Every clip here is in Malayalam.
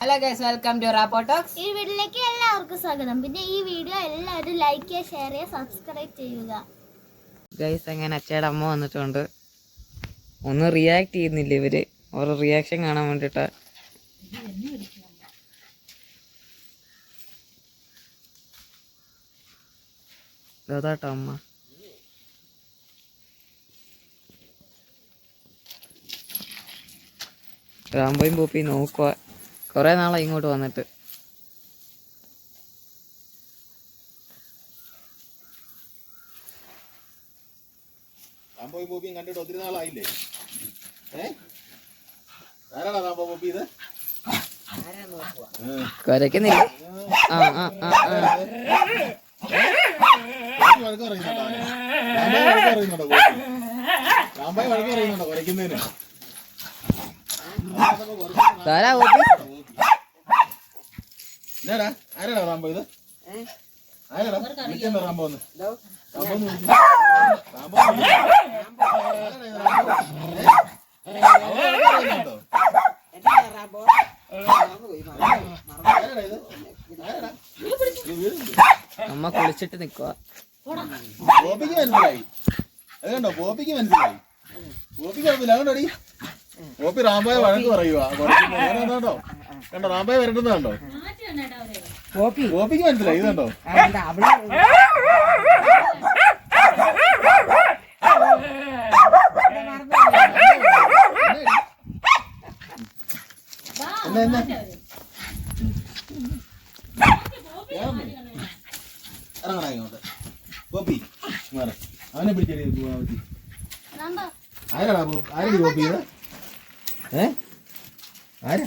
Hello guys, welcome to Rappotox. ഈ വീഡിയോയിലേക്ക് എല്ലാവർക്കും സ്വാഗതം. പിന്നെ ഈ വീഡിയോ എല്ലാവരും ലൈക്ക് ചെയ്യുക, ഷെയർ ചെയ്യുക, സബ്സ്ക്രൈബ് ചെയ്യുക. ഗൈസ്, അങ്ങനെ അച്ഛയുടെ അമ്മ വന്നിട്ടുണ്ട്. ഒന്നും റിയാക്ട് ചെയ്യുന്നില്ല ഇവര്. ഓരോ റിയാക്ഷൻ കാണാൻ വേണ്ടിട്ട്. അതാട്ടോ അമ്മ. റാംബോയും പൂപ്പി നോക്കുക. കൊറേ നാളായി ഇങ്ങോട്ട് വന്നിട്ട്. റാംബോയും പൂപ്പിയും കണ്ടിട്ട് ഒത്തിരി നാളായില്ലേ? ആരാടാ റാംബോ പൂപ്പി ഇത്? കുരയ്ക്കുന്നില്ല. വഴക്ക് പറയുന്നുണ്ടോ? റാംബോയ് വഴക്ക് പറയുന്നുണ്ടോ കുരയ്ക്കുന്നതിന്? എന്നാടാ ആരാടാ റാംബോ ഇത്? ആരാടാ വിളിച്ചെന്താ റാംബോ ഒന്ന്? അമ്മ കുളിച്ചിട്ട് നിക്കുവാ. ഗോപിക്ക് മനസ്സിലായി. അത് കണ്ടോ, ഗോപിക്ക് മനസ്സിലായി. ഗോപിക്ക് കുഴപ്പമില്ല. അതുകൊണ്ടോടി ഗോപി റാംബോയെ വഴക്ക് പറയുക. കണ്ടോ കണ്ടോ റാംബോയെ വരട്ടുന്നത് കണ്ടോ? ഗോപിക്ക് മനസ്സിലായി. ഇത് കണ്ടോ? ഇറങ്ങണ ഇങ്ങോട്ട്. ഗോപി മാറി. അവനെ പിടിച്ചടി. ആരാടാ ആരടി ഗോപി ഇത്? ആരാ?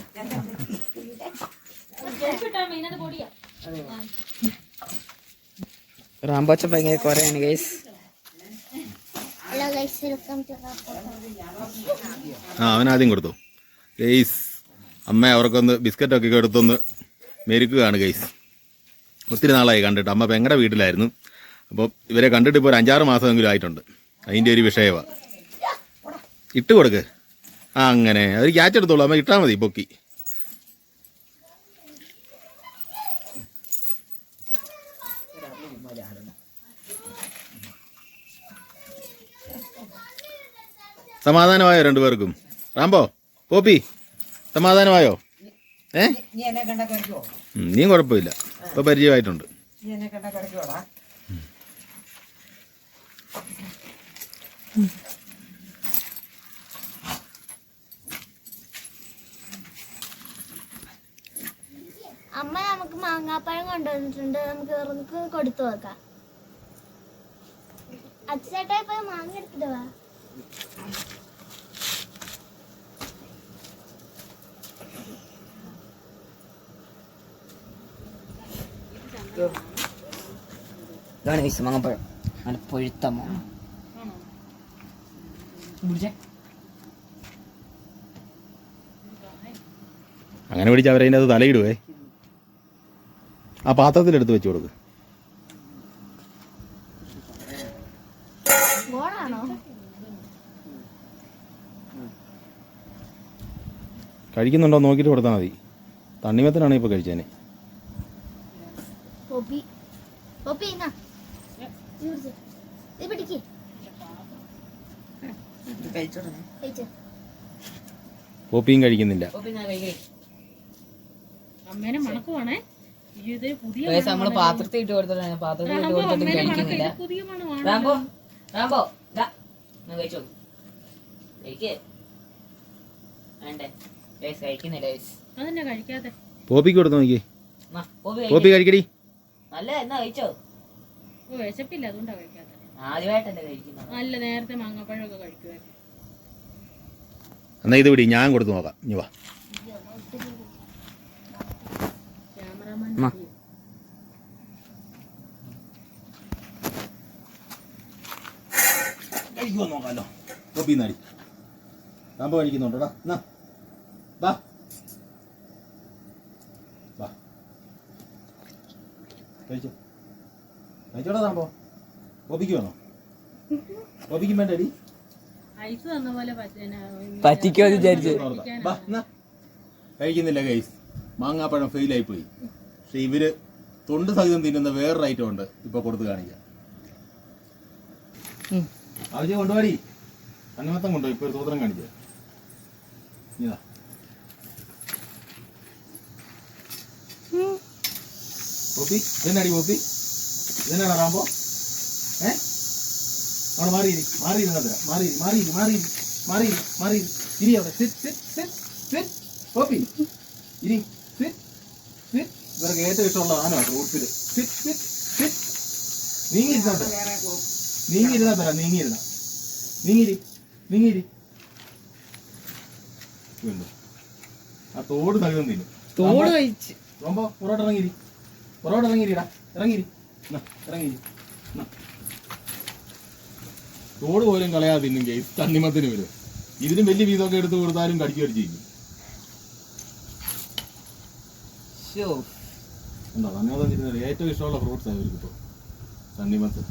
റാംബോച്ച ഭയങ്കര കുറയാണ് ഗൈസ്. അവനാദ്യം കൊടുത്തു ഗൈസ്. അമ്മ അവർക്കൊന്ന് ബിസ്ക്കറ്റൊക്കെ എടുത്തൊന്ന് മെരുക്കുകയാണ് ഗൈസ്. ഒത്തിരി നാളായി കണ്ടിട്ട്. അമ്മ പെങ്ങളുടെ വീട്ടിലായിരുന്നു. അപ്പോൾ ഇവരെ കണ്ടിട്ട് ഇപ്പോൾ ഒരു 5-6 മാസമെങ്കിലും ആയിട്ടുണ്ട്. അതിൻ്റെ ഒരു വിഷയമാണ്. ഇട്ട് കൊടുക്ക്. അങ്ങനെ അവർ ക്യാച്ച് എടുത്തോളൂ. അമ്മ ഇട്ടാൽ മതി പൊക്കി. സമാധാനമായോ രണ്ടുപേർക്കും? റാംബോ പോപ്പി സമാധാനമായോ? നീ കുഴപ്പമില്ല, ഇപ്പൊ പരിചയമായിട്ടുണ്ട്. അമ്മ നമുക്ക് മാങ്ങാപ്പഴം കൊണ്ടുവന്നിട്ടുണ്ട്. നമുക്ക് കൊടുത്തു നോക്കാം. അച്ഛേട്ടാ ഇപ്പൊ മാങ്ങ എടുത്തിട്ട് വാ. ഇതാണ് ഗൈസ് മാങ്ങാപ്പഴം. നല്ല പൊഴുത്ത മാങ്ങ. അങ്ങനെ പിടിച്ച് അവരതിൻ്റെ അത് തലയിടുവേ. ആ പാത്രത്തിലെടുത്ത് വെച്ച് കൊടുക്ക്. കഴിക്കുന്നുണ്ടോ നോക്കിയിട്ട് കൊടുത്താൽ മതി. തണ്ണിമത്തനാണ് ഇപ്പോൾ കഴിച്ചേനെ. പോപ്പിയും കഴിക്കുന്നില്ല. നമ്മള് പാത്രത്തിൽ ഇട്ട് കൊടുത്തിട്ടാണ്. പാത്രത്തിൽ ഇട്ട് കൊടുത്തിട്ട് കഴിക്കുന്നില്ല. റാംബോ റാംബോ കഴിച്ചോ. കഴിക്കുന്നില്ല. പോപ്പിക്ക് കൊടുത്തു നോക്കി. പോപ്പി കഴിക്കടി. നല്ല എന്നാ കഴിച്ചോ. വിശപ്പില്ല, അതുകൊണ്ടാ കഴിക്കാത്ത. ആദ്യമായിട്ടല്ലേ കഴിക്കുന്നത്. നല്ല നേരത്തെ മാങ്ങാപ്പഴമൊക്കെ കഴിക്കുമായിരുന്നു. എന്നാ ഇത് പിടി, ഞാൻ കൊടുത്തു നോക്കാം. ഇനി വാ. കഴിക്കുമോ നോക്കാമല്ലോ. പോപ്പി നടി റാംബോ കഴിക്കുന്നുണ്ടോടാ. എന്നാ വാ വാ കഴിച്ചോ. കഴിച്ചോടാ റാംബോ. പോപ്പിക്ക് വേണോ? പോപ്പിക്കും വേണ്ടടി. ഐസ് തന്ന പോലെ പറ്റിക്കോ വിചാരിച്ചു. കഴിക്കുന്നില്ല ഗൈസ്. മാങ്ങാപ്പഴം ഫെയിലായി പോയി. പക്ഷെ ഇവര് തൊണ്ട് സഹിതം തിന്നുന്ന വേറൊരു ഐറ്റം ഉണ്ട്, ഇപ്പൊ കൊടുത്ത് കാണിക്കാം. ആവശ്യം കൊണ്ടുപോയി തണ്ണിമത്തം കൊണ്ടുപോയി ഇപ്പൊ ഒരു സൂത്രം കാണിച്ചത്. ഇതാ പോപ്പി, ഇതെന്നാടി പോപ്പി, ഇതെന്നാടാ റാമ്പോ? അവിടെ മാറിയിരി, മാറി ഇരി അവിടെ. പോപ്പി ഇരി, ഇവർക്ക് ഏറ്റവും ഇഷ്ടമുള്ള ആനമാണ് ഫ്രൂട്ട്സിൽ. നീങ്ങിയിരുന്നാ തരാം, നീങ്ങിരി. ആ തോട് തകർന്നു തിന്നു. തോട് കഴിച്ച് റോമ്പോ പുറോട്ട് ഇറങ്ങിയിരിടാ, ഇറങ്ങിരി. തോട് പോലും കളയാതെ തിന്നും കേസ് തണ്ണിമത്തിന് വരും. ഇതിനും വലിയ വീതമൊക്കെ എടുത്ത് കൊടുത്താലും കടിച്ചു കടിച്ചിരിക്കും. എന്താ തണ്ണിമത്തം തിരുന്നത് ഏറ്റവും ഇഷ്ടമുള്ള ഫ്രൂട്ട്സ് ആണ് ഇവർക്ക് ഇപ്പോൾ തണ്ണിമത്ത്.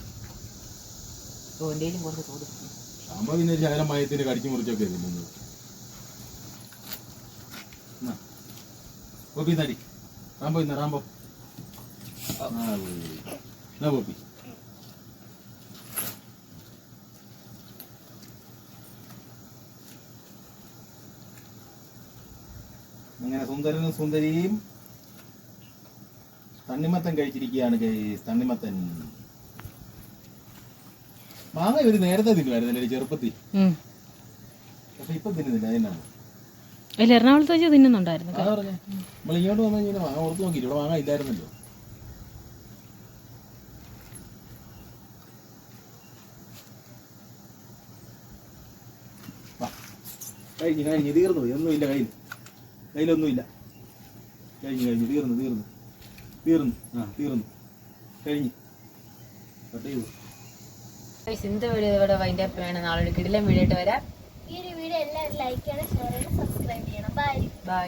ആകുമ്പോൾ പിന്നെ ശകലം മയത്തിന് കടിച്ചു മുറിച്ചൊക്കെ തിന്നുന്നത്. പോപ്പി നടി, റാമ്പോ ഇന്ന റാമ്പോ. പോപ്പി അങ്ങനെ സുന്ദരനും സുന്ദരിയും തണ്ണിമത്തൻ കഴിച്ചിരിക്കുകയാണ് ഗൈസ്. തണ്ണിമത്തൻ മാങ്ങ ഇവര് നേരത്തെ തിന്നുമായിരുന്നല്ലേ ചെറുപ്പത്തിൽ, പക്ഷെ ഇപ്പൊ തിന്നുന്നില്ല. അതിനാണ് അതിൽ എറണാകുളത്ത് വെച്ച് തിന്നുന്നുണ്ടായിരുന്നു. അതാ പറഞ്ഞേ, നമ്മൾ ഇങ്ങോട്ട് വന്നു കഴിഞ്ഞാൽ മാങ്ങ ഓർത്ത് നോക്കി, ഇവിടെ മാങ്ങ ഇല്ലായിരുന്നല്ലോ. കഴിഞ്ഞു തീർന്നു, ഒന്നുമില്ല കയ്യിലൊന്നുമില്ല. കഴിഞ്ഞു തീർന്നു കഴിഞ്ഞു. ഇന്നത്തെ വീഡിയോ ഇവിടെ വൈൻഡ് അപ്പ് വേണം. നാളെ ഒരു കിടിലൻ വീഡിയോ ആയിട്ട് വരാം. ഈ ഒരു വീഡിയോ എല്ലാവരും ലൈക്ക് ചെയ്യണം, ഷെയർ ചെയ്യണം, സബ്സ്ക്രൈബ് ചെയ്യണം. ബൈ. ബൈ.